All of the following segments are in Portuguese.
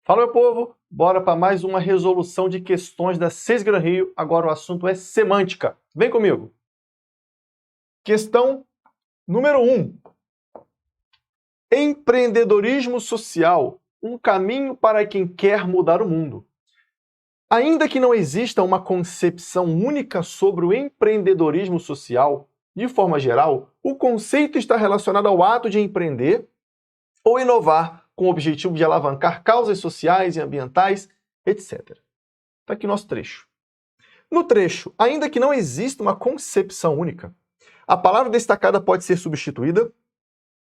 Fala, meu povo! Bora para mais uma resolução de questões da SES Gran Rio. Agora o assunto é semântica. Vem comigo! Questão número 1. Empreendedorismo social, um caminho para quem quer mudar o mundo. Ainda que não exista uma concepção única sobre o empreendedorismo social, de forma geral, o conceito está relacionado ao ato de empreender ou inovar com o objetivo de alavancar causas sociais e ambientais, etc. Está aqui nosso trecho. No trecho, ainda que não exista uma concepção única, a palavra destacada pode ser substituída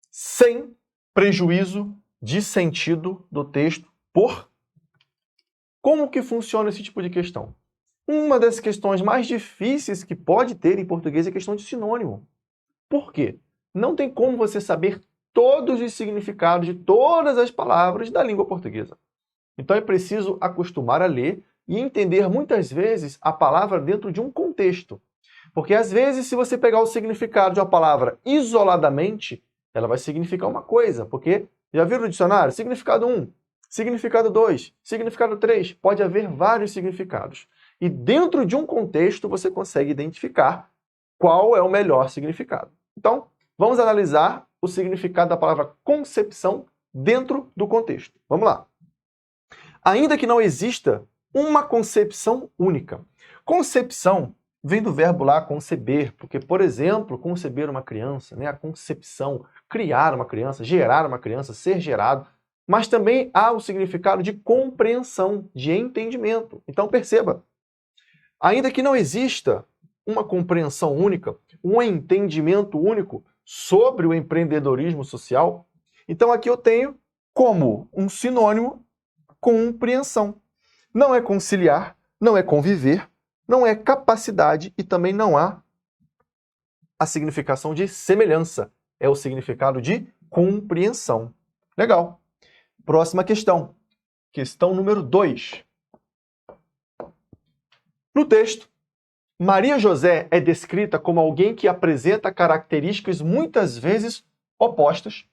sem prejuízo de sentido do texto por... Como que funciona esse tipo de questão? Uma das questões mais difíceis que pode ter em português é a questão de sinônimo. Por quê? Não tem como você saber todos os significados de todas as palavras da língua portuguesa. Então é preciso acostumar a ler e entender muitas vezes a palavra dentro de um contexto. Porque às vezes, se você pegar o significado de uma palavra isoladamente, ela vai significar uma coisa. Porque, já viram no dicionário? Significado 1, significado 2, significado 3. Pode haver vários significados. E dentro de um contexto, você consegue identificar qual é o melhor significado. Então, vamos analisar o significado da palavra concepção dentro do contexto. Vamos lá. Ainda que não exista uma concepção única. Concepção vem do verbo lá conceber, porque, por exemplo, conceber uma criança, né? A concepção, criar uma criança, gerar uma criança, ser gerado, mas também há o significado de compreensão, de entendimento. Então perceba, ainda que não exista uma compreensão única, um entendimento único sobre o empreendedorismo social, então aqui eu tenho como um sinônimo compreensão. Não é conciliar, não é conviver, não é capacidade e também não há a significação de semelhança. É o significado de compreensão. Legal. Próxima questão. Questão número 2. No texto, Maria José é descrita como alguém que apresenta características muitas vezes opostas,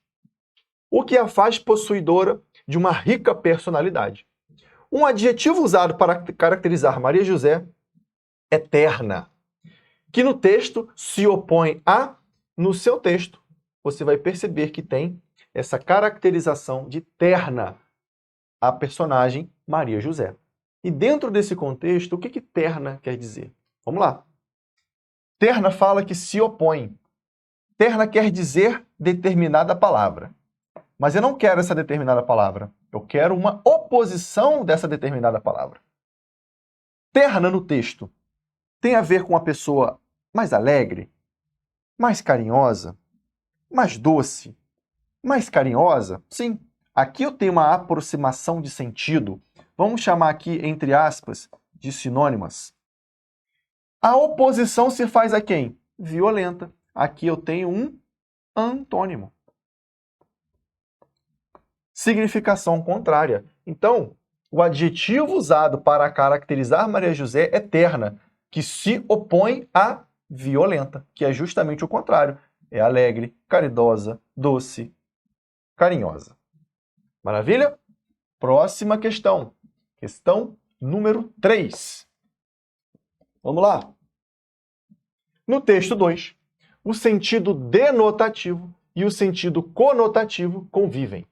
o que a faz possuidora de uma rica personalidade. Um adjetivo usado para caracterizar Maria José é terna, que no texto se opõe a... No seu texto, você vai perceber que tem essa caracterização de terna a personagem Maria José. E dentro desse contexto, o que terna quer dizer? Vamos lá. Terna fala que se opõe. Terna quer dizer determinada palavra. Mas eu não quero essa determinada palavra. Eu quero uma oposição dessa determinada palavra. Terna no texto tem a ver com uma pessoa mais alegre, mais carinhosa, mais doce, mais carinhosa? Sim. Aqui eu tenho uma aproximação de sentido. Vamos chamar aqui, entre aspas, de sinônimas. A oposição se faz a quem? Violenta. Aqui eu tenho um antônimo. Significação contrária. Então, o adjetivo usado para caracterizar Maria José é terna, que se opõe a violenta, que é justamente o contrário. É alegre, caridosa, doce, carinhosa. Maravilha? Próxima questão. Questão número 3. Vamos lá. No texto 2, o sentido denotativo e o sentido conotativo convivem.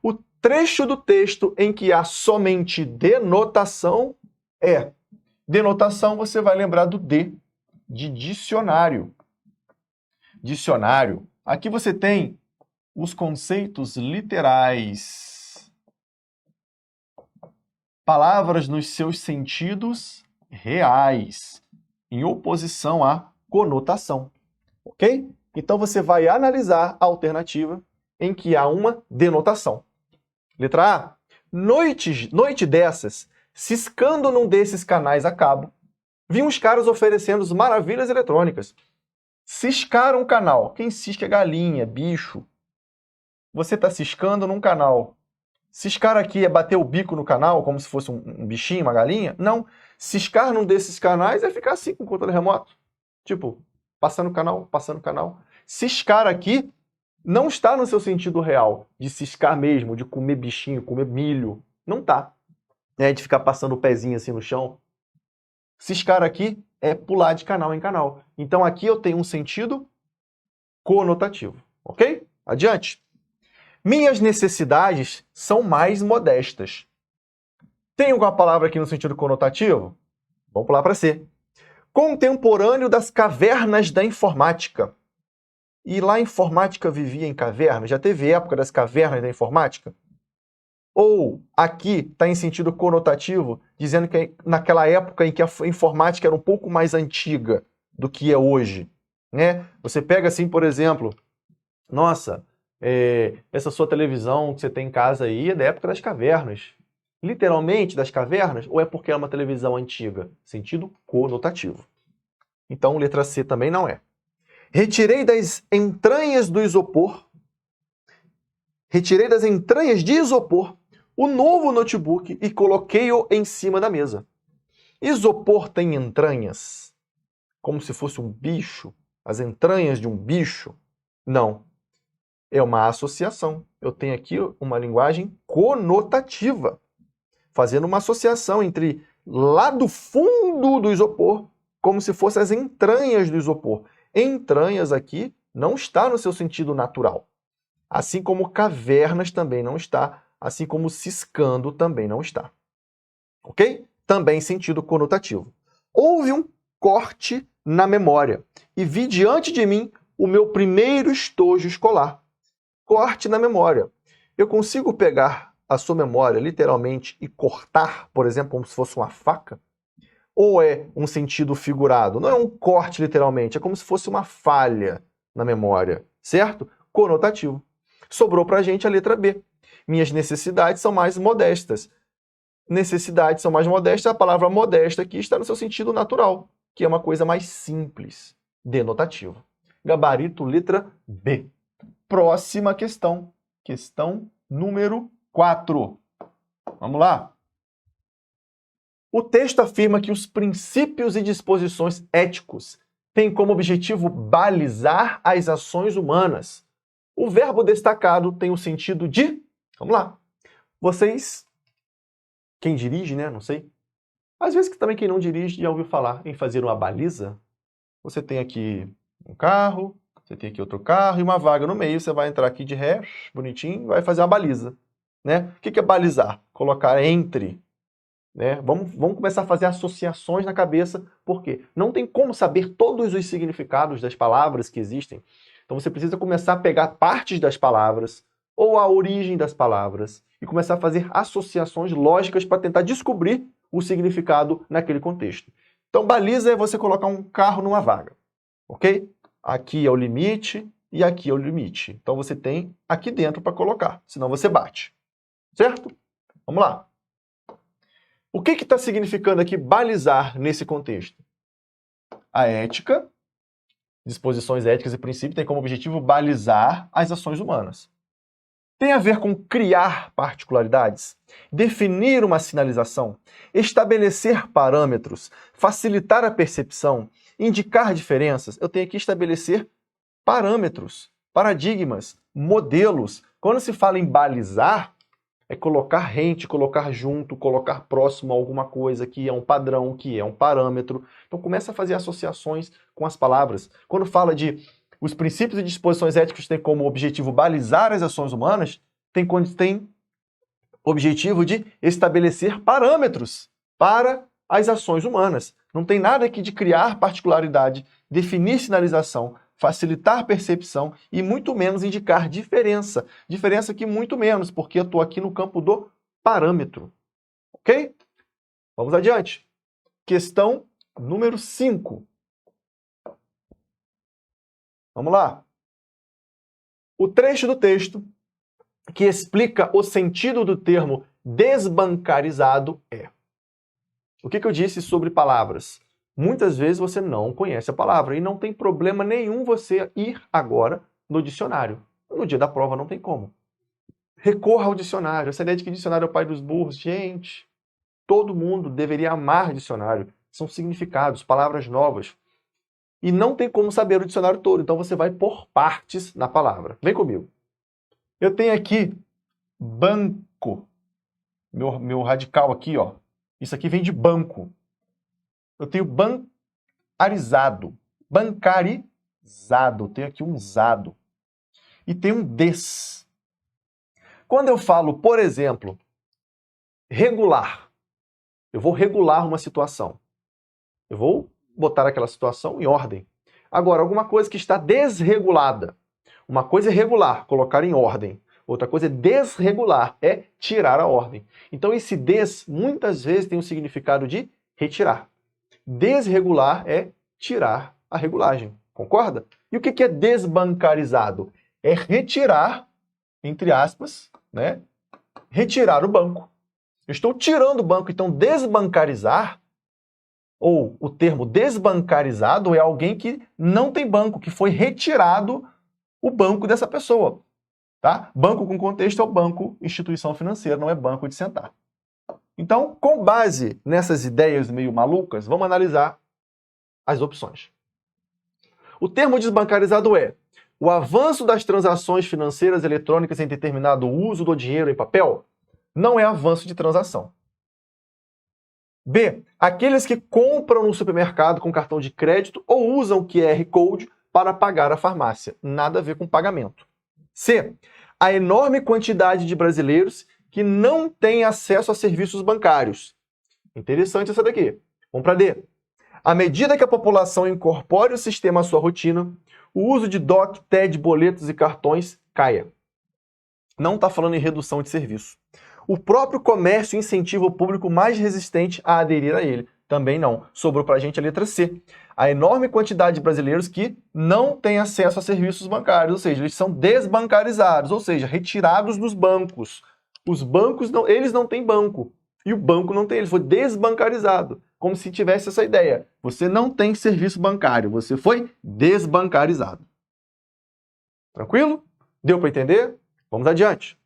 O trecho do texto em que há somente denotação é... Denotação, você vai lembrar do D, de dicionário. Dicionário. Aqui você tem os conceitos literais. Palavras nos seus sentidos reais, em oposição à conotação. Ok? Então você vai analisar a alternativa em que há uma denotação. Letra A. Noite dessas, ciscando num desses canais a cabo, vi uns caras oferecendo maravilhas eletrônicas. Ciscar um canal. Quem cisca é galinha, bicho. Você está ciscando num canal. Ciscar aqui é bater o bico no canal, como se fosse um bichinho, uma galinha? Não. Ciscar num desses canais é ficar assim com o controle remoto. Tipo, passando o canal, passando o canal. Ciscar aqui não está no seu sentido real, de ciscar mesmo, de comer bichinho, comer milho. Não tá. É de ficar passando o pezinho assim no chão. Ciscar aqui é pular de canal em canal. Então aqui eu tenho um sentido conotativo, ok? Adiante. Minhas necessidades são mais modestas. Tem alguma palavra aqui no sentido conotativo? Vamos pular para C. Contemporâneo das cavernas da informática. E lá a informática vivia em cavernas? Já teve época das cavernas da informática? Ou aqui está em sentido conotativo, dizendo que naquela época em que a informática era um pouco mais antiga do que é hoje, né? Você pega assim, por exemplo, nossa, essa sua televisão que você tem em casa aí é da época das cavernas. Literalmente das cavernas? Ou é porque é uma televisão antiga? Sentido conotativo. Então, letra C também não é. Retirei das entranhas do isopor. Retirei das entranhas de isopor o novo notebook e coloquei-o em cima da mesa. Isopor tem entranhas? Como se fosse um bicho? As entranhas de um bicho? Não. É uma associação. Eu tenho aqui uma linguagem conotativa, fazendo uma associação entre lá do fundo do isopor, como se fossem as entranhas do isopor. Entranhas aqui não está no seu sentido natural. Assim como cavernas também não está, assim como ciscando também não está. Ok? Também sentido conotativo. Houve um corte na memória e vi diante de mim o meu primeiro estojo escolar. Corte na memória. Eu consigo pegar a sua memória literalmente e cortar, por exemplo, como se fosse uma faca? Ou é um sentido figurado? Não é um corte literalmente, é como se fosse uma falha na memória, certo? Conotativo. Sobrou para a gente a letra B. Minhas necessidades são mais modestas. Necessidades são mais modestas, a palavra modesta aqui está no seu sentido natural, que é uma coisa mais simples, denotativo. Gabarito, letra B. Próxima questão. Questão número 4. Vamos lá. O texto afirma que os princípios e disposições éticos têm como objetivo balizar as ações humanas. O verbo destacado tem o sentido de... Vamos lá. Vocês... Quem dirige, né? Não sei. Às vezes também quem não dirige já ouviu falar em fazer uma baliza. Você tem aqui um carro, você tem aqui outro carro e uma vaga no meio. Você vai entrar aqui de ré, bonitinho, e vai fazer uma baliza. Né? O que é balizar? Colocar entre... Né? Vamos começar a fazer associações na cabeça, porque não tem como saber todos os significados das palavras que existem. Então você precisa começar a pegar partes das palavras ou a origem das palavras e começar a fazer associações lógicas para tentar descobrir o significado naquele contexto. Então baliza é você colocar um carro numa vaga, ok? Aqui é o limite e aqui é o limite. Então você tem aqui dentro para colocar, senão você bate, certo? Vamos lá. O que está significando aqui balizar nesse contexto? A ética, disposições éticas e princípios, tem como objetivo balizar as ações humanas. Tem a ver com criar particularidades, definir uma sinalização, estabelecer parâmetros, facilitar a percepção, indicar diferenças. Eu tenho aqui estabelecer parâmetros, paradigmas, modelos. Quando se fala em balizar, é colocar rente, colocar junto, colocar próximo a alguma coisa que é um padrão, que é um parâmetro. Então começa a fazer associações com as palavras. Quando fala de os princípios e disposições éticas têm como objetivo balizar as ações humanas, tem objetivo de estabelecer parâmetros para as ações humanas. Não tem nada aqui de criar particularidade, definir sinalização, facilitar percepção e muito menos indicar diferença. Diferença aqui muito menos, porque eu estou aqui no campo do parâmetro. Ok? Vamos adiante. Questão número 5. Vamos lá. O trecho do texto que explica o sentido do termo desbancarizado é... O que eu disse sobre palavras? Muitas vezes você não conhece a palavra e não tem problema nenhum você ir agora no dicionário. No dia da prova não tem como. Recorra ao dicionário. Essa ideia de que dicionário é o pai dos burros. Gente, todo mundo deveria amar dicionário. São significados, palavras novas. E não tem como saber o dicionário todo, então você vai por partes na palavra. Vem comigo. Eu tenho aqui banco. meu radical aqui, ó. Isso aqui vem de banco. Eu tenho bancarizado. Bancarizado. Eu tenho aqui um zado. E tem um des. Quando eu falo, por exemplo, regular, eu vou regular uma situação. Eu vou botar aquela situação em ordem. Agora, alguma coisa que está desregulada. Uma coisa é regular, colocar em ordem. Outra coisa é desregular, é tirar a ordem. Então, esse des, muitas vezes, tem o significado de retirar. Desregular é tirar a regulagem. Concorda? E o que é desbancarizado? É retirar, entre aspas, né? Retirar o banco. Eu estou tirando o banco, então desbancarizar, ou o termo desbancarizado, é alguém que não tem banco, que foi retirado o banco dessa pessoa. Tá? Banco com contexto é o banco, instituição financeira, não é banco de sentar. Então, com base nessas ideias meio malucas, vamos analisar as opções. O termo desbancarizado é o avanço das transações financeiras eletrônicas em determinado uso do dinheiro em papel. Não é avanço de transação. B. Aqueles que compram no supermercado com cartão de crédito ou usam QR Code para pagar a farmácia. Nada a ver com pagamento. C. A enorme quantidade de brasileiros que não têm acesso a serviços bancários. Interessante essa daqui. Vamos para D. À medida que a população incorpore o sistema à sua rotina, o uso de DOC, TED, boletos e cartões caia. Não está falando em redução de serviço. O próprio comércio incentiva o público mais resistente a aderir a ele. Também não. Sobrou para a gente a letra C. A enorme quantidade de brasileiros que não têm acesso a serviços bancários, ou seja, eles são desbancarizados, ou seja, retirados dos bancos. Os bancos, eles não têm banco. E o banco não tem, ele foi desbancarizado. Como se tivesse essa ideia. Você não tem serviço bancário, você foi desbancarizado. Tranquilo? Deu para entender? Vamos adiante.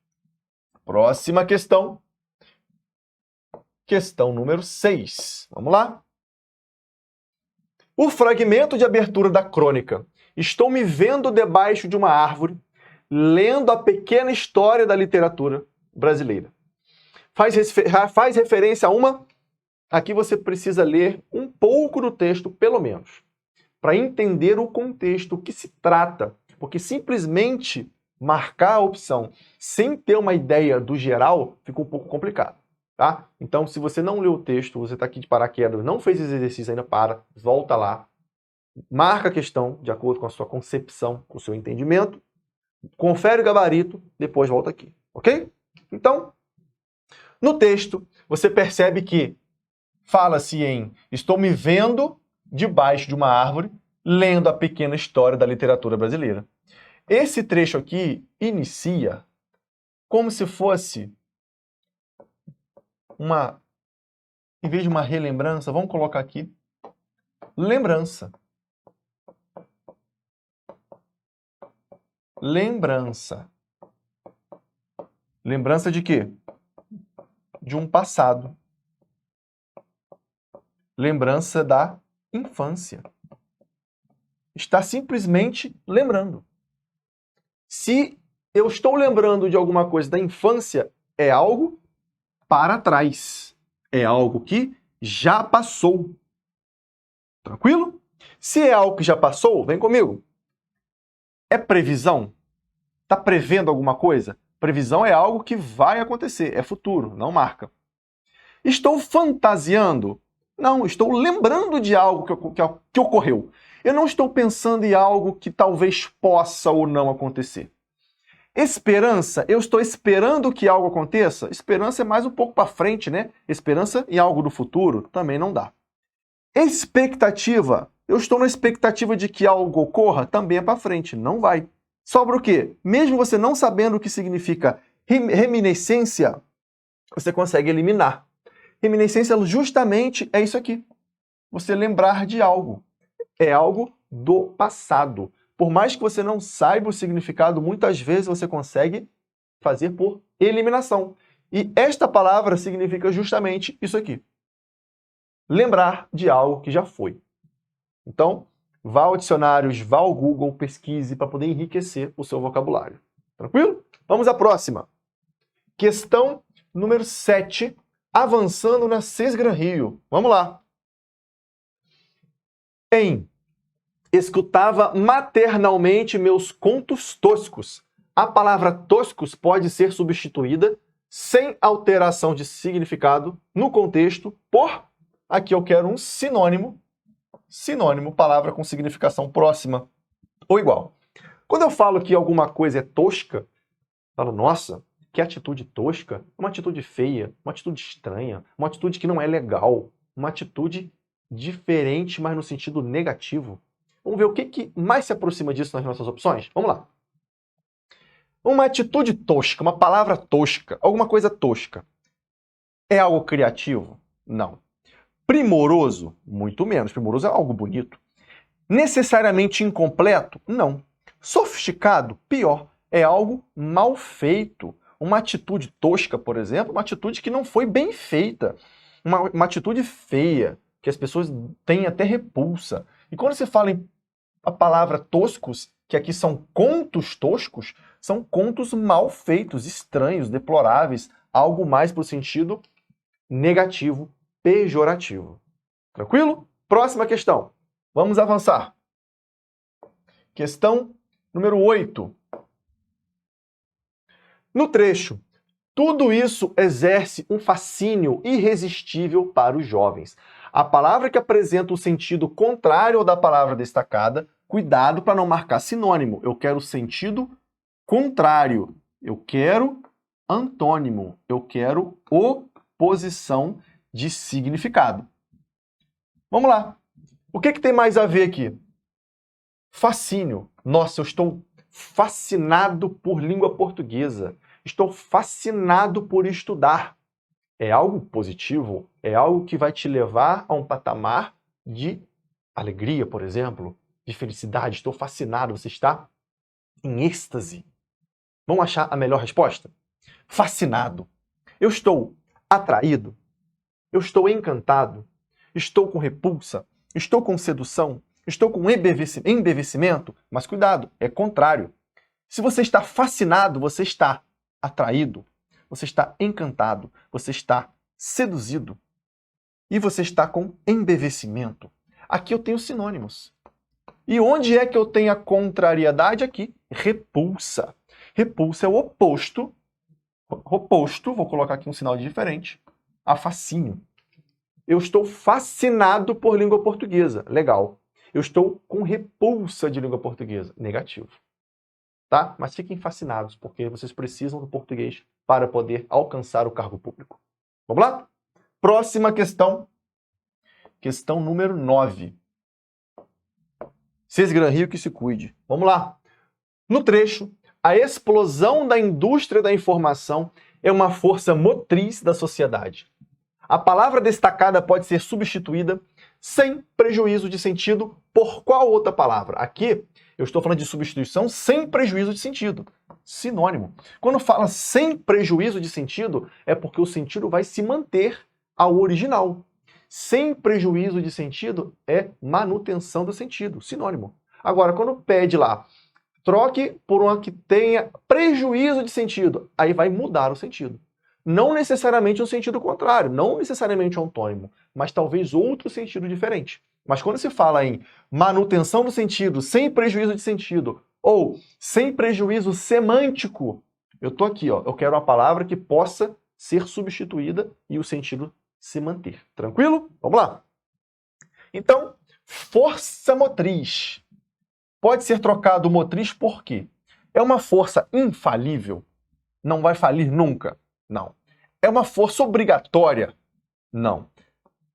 Próxima questão. Questão número 6. Vamos lá. O fragmento de abertura da crônica. Estou me vendo debaixo de uma árvore, lendo a pequena história da literatura brasileira. Faz referência a uma... Aqui você precisa ler um pouco do texto, pelo menos, para entender o contexto, o que se trata. Porque simplesmente marcar a opção sem ter uma ideia do geral fica um pouco complicado. Tá? Então, se você não leu o texto, você está aqui de paraquedas, não fez esse exercício ainda, volta lá, marca a questão de acordo com a sua concepção, com o seu entendimento, confere o gabarito, depois volta aqui. Ok? Então, no texto, você percebe que fala-se em estou me vendo debaixo de uma árvore, lendo a pequena história da literatura brasileira. Esse trecho aqui inicia como se fosse em vez de uma relembrança, vamos colocar aqui, lembrança. Lembrança. Lembrança de quê? De um passado. Lembrança da infância. Está simplesmente lembrando. Se eu estou lembrando de alguma coisa da infância, é algo para trás. É algo que já passou. Tranquilo? Se é algo que já passou, vem comigo. É previsão? Está prevendo alguma coisa? Previsão é algo que vai acontecer, é futuro, não marca. Estou fantasiando? Não, estou lembrando de algo que ocorreu. Eu não estou pensando em algo que talvez possa ou não acontecer. Esperança, eu estou esperando que algo aconteça? Esperança é mais um pouco para frente, né? Esperança em algo do futuro também não dá. Expectativa, eu estou na expectativa de que algo ocorra? Também é para frente, não vai. Sobra o quê? Mesmo você não sabendo o que significa reminiscência, você consegue eliminar. Reminiscência justamente é isso aqui. Você lembrar de algo. É algo do passado. Por mais que você não saiba o significado, muitas vezes você consegue fazer por eliminação. E esta palavra significa justamente isso aqui. Lembrar de algo que já foi. Então, vá ao dicionário, vá ao Google, pesquise para poder enriquecer o seu vocabulário. Tranquilo? Vamos à próxima. Questão número 7, avançando na Cisgran-Rio. Vamos lá. Escutava maternalmente meus contos toscos. A palavra toscos pode ser substituída sem alteração de significado no contexto por, aqui eu quero um sinônimo, palavra com significação próxima ou igual. Quando eu falo que alguma coisa é tosca, eu falo, nossa, que atitude tosca, uma atitude feia, uma atitude estranha, uma atitude que não é legal, uma atitude diferente, mas no sentido negativo. Vamos ver o que mais se aproxima disso nas nossas opções? Vamos lá. Uma atitude tosca, uma palavra tosca, alguma coisa tosca. É algo criativo? Não. Primoroso? Muito menos. Primoroso é algo bonito. Necessariamente incompleto? Não. Sofisticado? Pior. É algo mal feito. Uma atitude tosca, por exemplo, uma atitude que não foi bem feita. Uma atitude feia, que as pessoas têm até repulsa. E quando você fala em a palavra toscos, que aqui são contos toscos, são contos mal feitos, estranhos, deploráveis, algo mais para o sentido negativo, pejorativo. Tranquilo? Próxima questão. Vamos avançar. Questão número 8. No trecho, tudo isso exerce um fascínio irresistível para os jovens. A palavra que apresenta o sentido contrário ao da palavra destacada, cuidado para não marcar sinônimo. Eu quero sentido contrário. Eu quero antônimo. Eu quero oposição de significado. Vamos lá. O que tem mais a ver aqui? Fascínio. Nossa, eu estou fascinado por língua portuguesa. Estou fascinado por estudar. É algo positivo, é algo que vai te levar a um patamar de alegria, por exemplo, de felicidade. Estou fascinado, você está em êxtase. Vamos achar a melhor resposta? Fascinado. Eu estou atraído, eu estou encantado, estou com repulsa, estou com sedução, estou com embevecimento, mas cuidado, é contrário. Se você está fascinado, você está atraído, você está encantado, você está seduzido e você está com embevecimento. Aqui eu tenho sinônimos. E onde é que eu tenho a contrariedade aqui? Repulsa. Repulsa é o oposto, vou colocar aqui um sinal diferente, a fascínio. Eu estou fascinado por língua portuguesa. Legal. Eu estou com repulsa de língua portuguesa. Negativo. Tá? Mas fiquem fascinados, porque vocês precisam do português para poder alcançar o cargo público. Vamos lá? Próxima questão. Questão número 9. Cisgran-Rio que se cuide. Vamos lá. No trecho, a explosão da indústria da informação é uma força motriz da sociedade. A palavra destacada pode ser substituída sem prejuízo de sentido por qual outra palavra? Aqui, eu estou falando de substituição sem prejuízo de sentido. Sinônimo. Quando fala sem prejuízo de sentido, é porque o sentido vai se manter ao original. Sem prejuízo de sentido é manutenção do sentido. Sinônimo. Agora, quando pede lá, troque por uma que tenha prejuízo de sentido, aí vai mudar o sentido. Não necessariamente um sentido contrário, não necessariamente um antônimo, mas talvez outro sentido diferente. Mas quando se fala em manutenção do sentido, sem prejuízo de sentido, ou sem prejuízo semântico, eu estou aqui, ó, eu quero uma palavra que possa ser substituída e o sentido se manter. Tranquilo? Vamos lá. Então, força motriz. Pode ser trocado motriz por quê? É uma força infalível? Não vai falir nunca? Não. É uma força obrigatória? Não.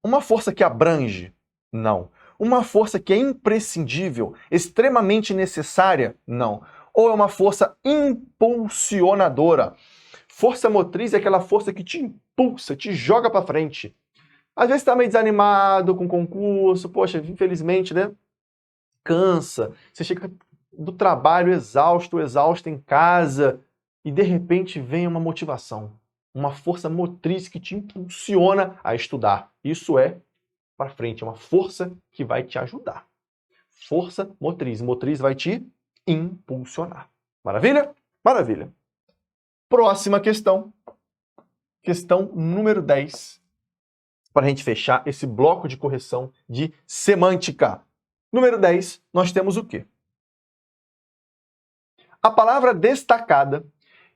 Uma força que abrange? Não. Uma força que é imprescindível, extremamente necessária? Não. Ou é uma força impulsionadora? Força motriz é aquela força que te impulsa, te joga para frente. Às vezes está meio desanimado com o concurso, poxa, infelizmente, né? Cansa, você chega do trabalho exausto em casa e de repente vem uma motivação, uma força motriz que te impulsiona a estudar. Isso é para frente, é uma força que vai te ajudar. Força motriz. Motriz vai te impulsionar. Maravilha? Maravilha. Próxima questão. questão número 10, para a gente fechar esse bloco de correção de semântica. Número 10, nós temos o quê? A palavra destacada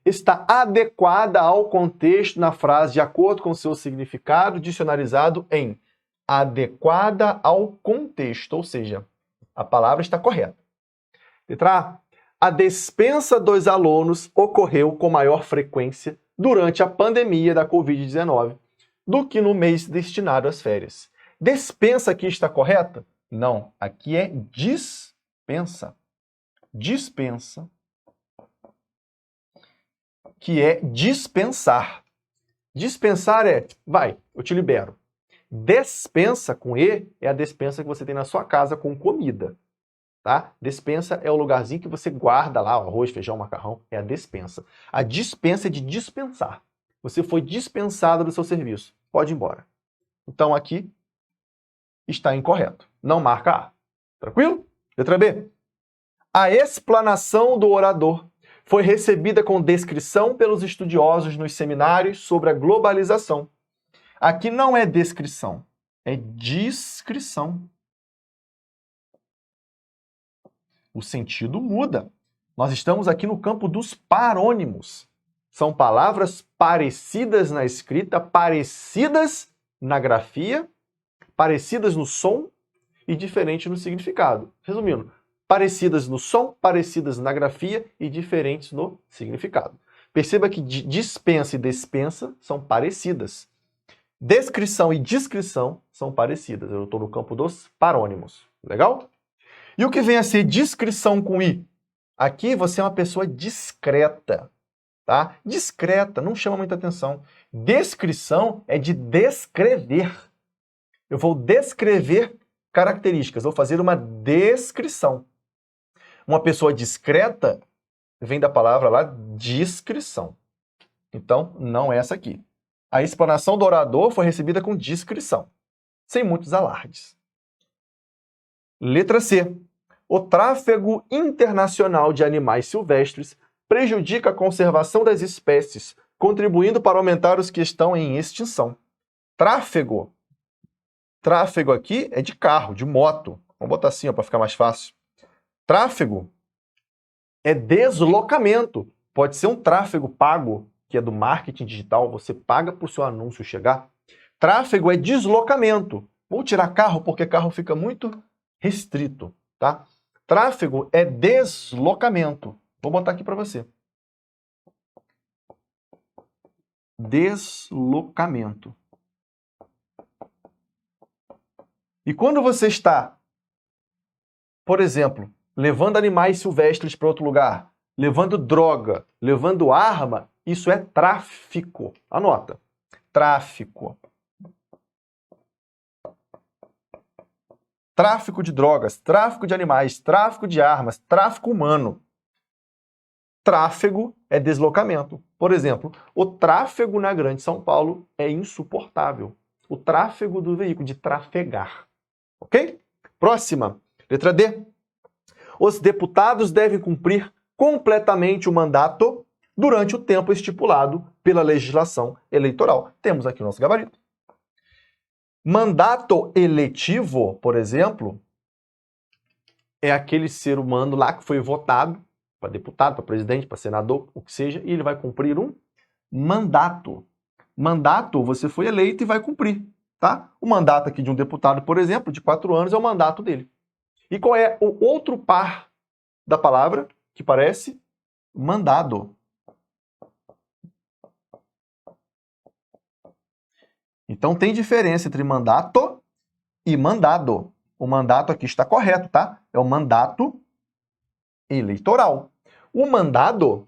está adequada ao contexto na frase de acordo com seu significado, dicionarizado em adequada ao contexto, ou seja, a palavra está correta. Letra A. A dispensa dos alunos ocorreu com maior frequência durante a pandemia da Covid-19 do que no mês destinado às férias. Dispensa aqui está correta? Não, aqui é dispensa. Dispensa, que é dispensar. Dispensar é, vai, eu te libero. Despensa, com E, é a despensa que você tem na sua casa com comida. Tá? Despensa é o lugarzinho que você guarda lá, arroz, feijão, macarrão, é a despensa. A dispensa é de dispensar. Você foi dispensado do seu serviço. Pode ir embora. Então aqui está incorreto. Não marca A. Tranquilo? Letra B. A explanação do orador foi recebida com descrição pelos estudiosos nos seminários sobre a globalização. Aqui não é descrição, é descrição. O sentido muda. Nós estamos aqui no campo dos parônimos. São palavras parecidas na escrita, parecidas na grafia, parecidas no som e diferentes no significado. Resumindo, parecidas no som, parecidas na grafia e diferentes no significado. Perceba que dispensa e despensa são parecidas. Descrição e descrição são parecidas. Eu estou no campo dos parônimos. Legal? E o que vem a ser descrição com I? Aqui você é uma pessoa discreta, tá? Discreta, não chama muita atenção. Descrição é de descrever. Eu vou descrever características, vou fazer uma descrição. Uma pessoa discreta vem da palavra lá discrição. Então, não é essa aqui. A explanação do orador foi recebida com discrição, sem muitos alardes. Letra C. O tráfego internacional de animais silvestres prejudica a conservação das espécies, contribuindo para aumentar os que estão em extinção. Tráfego. Tráfego aqui é de carro, de moto. Vamos botar assim para ficar mais fácil. Tráfego é deslocamento. Pode ser um tráfego pago, que é do marketing digital. Você paga para o seu anúncio chegar. Tráfego é deslocamento. Vou tirar carro porque carro fica muito restrito, tá? Tráfego é deslocamento. Vou botar aqui para você. Deslocamento. E quando você está, por exemplo, levando animais silvestres para outro lugar, levando droga, levando arma, isso é tráfico. Anota. Tráfico. Tráfico de drogas, tráfico de animais, tráfico de armas, tráfico humano. Tráfego é deslocamento. Por exemplo, o tráfego na Grande São Paulo é insuportável. O tráfego do veículo, de trafegar. Ok? Próxima. Letra D. Os deputados devem cumprir completamente o mandato durante o tempo estipulado pela legislação eleitoral. Temos aqui o nosso gabarito. Mandato eletivo, por exemplo, é aquele ser humano lá que foi votado para deputado, para presidente, para senador, o que seja, e ele vai cumprir um mandato. Mandato, você foi eleito e vai cumprir, tá? O mandato aqui de um deputado, por exemplo, de 4 anos, é o mandato dele. E qual é o outro par da palavra que parece? Mandado. Então tem diferença entre mandato e mandado. O mandato aqui está correto, tá? É o mandato eleitoral. O mandado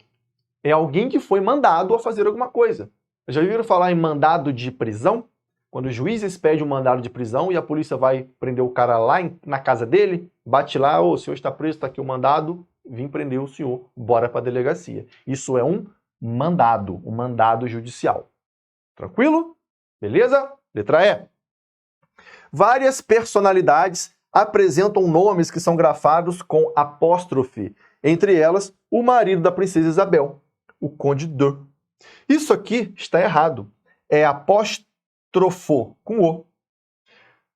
é alguém que foi mandado a fazer alguma coisa. Já ouviram falar em mandado de prisão? Quando os juízes pedem um mandado de prisão e a polícia vai prender o cara lá na casa dele, bate lá, ô, o senhor está preso, está aqui o mandado, vim prender o senhor, bora para a delegacia. Isso é um mandado judicial. Tranquilo? Beleza? Letra E. Várias personalidades apresentam nomes que são grafados com apóstrofe. Entre elas, o marido da princesa Isabel, o Conde de. Isso aqui está errado. é apóstrofo com o.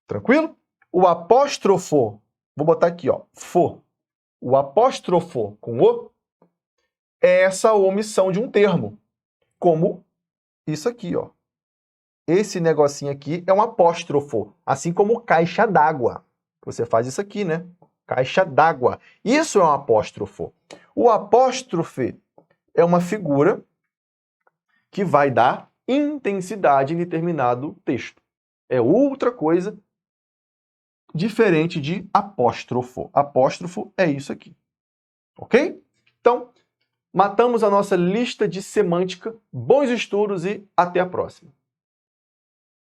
Tranquilo? O apóstrofo, vou botar aqui, ó, fo. O apóstrofo com o é essa omissão de um termo, como isso aqui, ó. Esse negocinho aqui é um apóstrofo, assim como caixa d'água. Você faz isso aqui, né? Caixa d'água. Isso é um apóstrofo. O apóstrofe é uma figura que vai dar intensidade em determinado texto. É outra coisa diferente de apóstrofo. Apóstrofo é isso aqui. Ok? Então, matamos a nossa lista de semântica. Bons estudos e até a próxima.